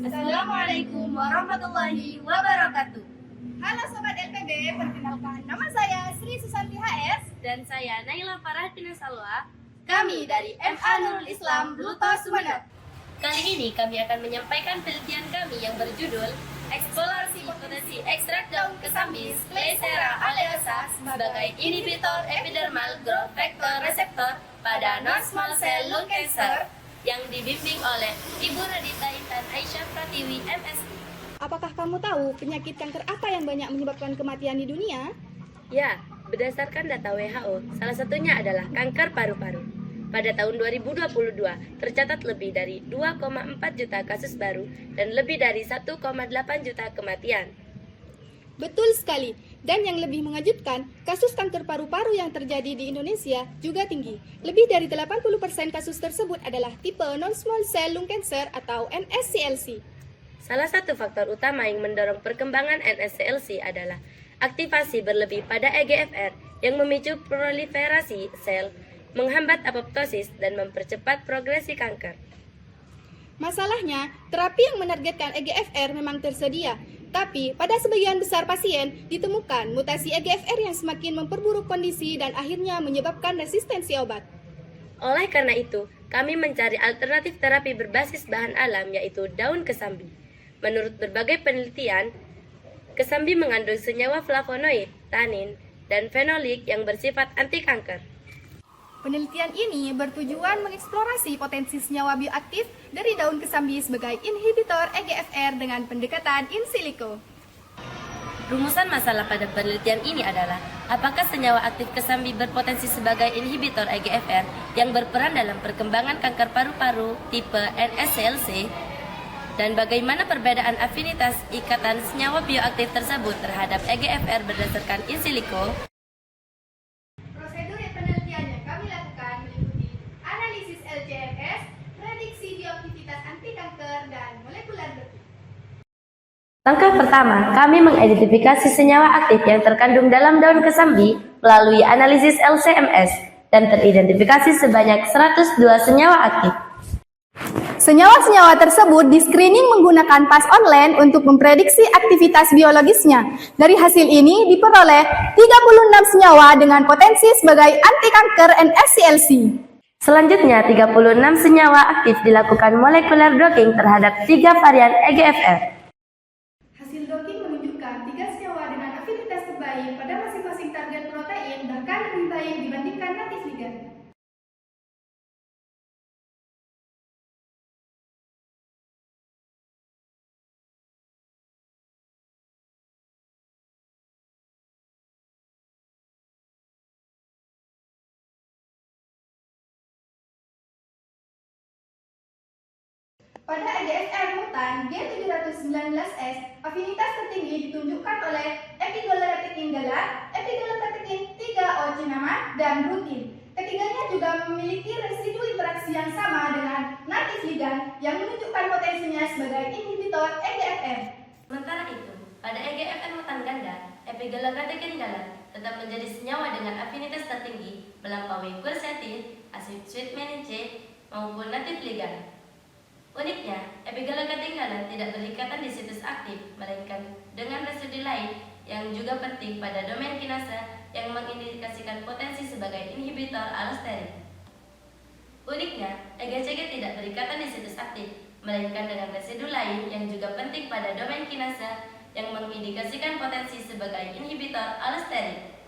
Assalamualaikum warahmatullahi wabarakatuh. Halo Sobat LPB, perkenalkan nama saya Sri Susanti HS. Dan saya Naila Farah Salwa. Kami dari MA Nurul Islam Bluto Sumeneb. Kali ini kami akan menyampaikan penelitian kami yang berjudul Eksplorasi potensi ekstrak daun kesambi Sclera oleosa sebagai inhibitor epidermal growth factor receptor pada non-small cell lung cancer yang dibimbing oleh Ibu Radita Intan Aisyah Pratiwi, MSI. Apakah kamu tahu penyakit kanker apa yang banyak menyebabkan kematian di dunia? Ya, berdasarkan data WHO, salah satunya adalah kanker paru-paru. Pada tahun 2022, tercatat lebih dari 2,4 juta kasus baru dan lebih dari 1,8 juta kematian. Betul sekali, dan yang lebih mengejutkan, kasus kanker paru-paru yang terjadi di Indonesia juga tinggi. Lebih dari 80% kasus tersebut adalah tipe non-small cell lung cancer atau NSCLC. Salah satu faktor utama yang mendorong perkembangan NSCLC adalah aktivasi berlebih pada EGFR yang memicu proliferasi sel, menghambat apoptosis, dan mempercepat progresi kanker. Masalahnya, terapi yang menargetkan EGFR memang tersedia, tapi pada sebagian besar pasien ditemukan mutasi EGFR yang semakin memperburuk kondisi dan akhirnya menyebabkan resistensi obat. Oleh karena itu, kami mencari alternatif terapi berbasis bahan alam yaitu daun kesambi. Menurut berbagai penelitian, kesambi mengandung senyawa flavonoid, tanin, dan fenolik yang bersifat anti kanker. Penelitian ini bertujuan mengeksplorasi potensi senyawa bioaktif dari daun kesambi sebagai inhibitor EGFR dengan pendekatan in silico. Rumusan masalah pada penelitian ini adalah apakah senyawa aktif kesambi berpotensi sebagai inhibitor EGFR yang berperan dalam perkembangan kanker paru-paru tipe NSCLC, dan bagaimana perbedaan afinitas ikatan senyawa bioaktif tersebut terhadap EGFR berdasarkan in silico. Prosedur penelitian yang kami lakukan meliputi analisis LC-MS, prediksi bioaktivitas anti kanker, dan molekular docking. Langkah pertama, kami mengidentifikasi senyawa aktif yang terkandung dalam daun kesambi melalui analisis LC-MS dan teridentifikasi sebanyak 102 senyawa aktif. Senyawa-senyawa tersebut di-screening menggunakan PAS online untuk memprediksi aktivitas biologisnya. Dari hasil ini diperoleh 36 senyawa dengan potensi sebagai anti-kanker NSCLC. Selanjutnya, 36 senyawa aktif dilakukan molecular docking terhadap 3 varian EGFR. Hasil docking menunjukkan 3 senyawa dengan afinitas terbaik pada masing-masing target protein, bahkan lebih baik dibandingkan native ligand. Pada EGFR mutan G719S, afinitas tertinggi ditunjukkan oleh epigolokatekin galat, epigolokatekin 3O cinnamat, dan rutin. Ketiganya juga memiliki residu interaksi yang sama dengan native ligand yang menunjukkan potensinya sebagai inhibitor EGFR. Sementara itu, pada EGFR mutan ganda, epigolokatekin galat tetap menjadi senyawa dengan afinitas tertinggi melampaui quercetin, asid sweetmenin C, maupun native ligand. Uniknya, epigolokatekin galat tidak berikatan di situs aktif, melainkan dengan residu lain yang juga penting pada domain kinase yang mengindikasikan potensi sebagai inhibitor allosterin. Uniknya, EGCG tidak berikatan di situs aktif, melainkan dengan residu lain yang juga penting pada domain kinase yang mengindikasikan potensi sebagai inhibitor allosterin.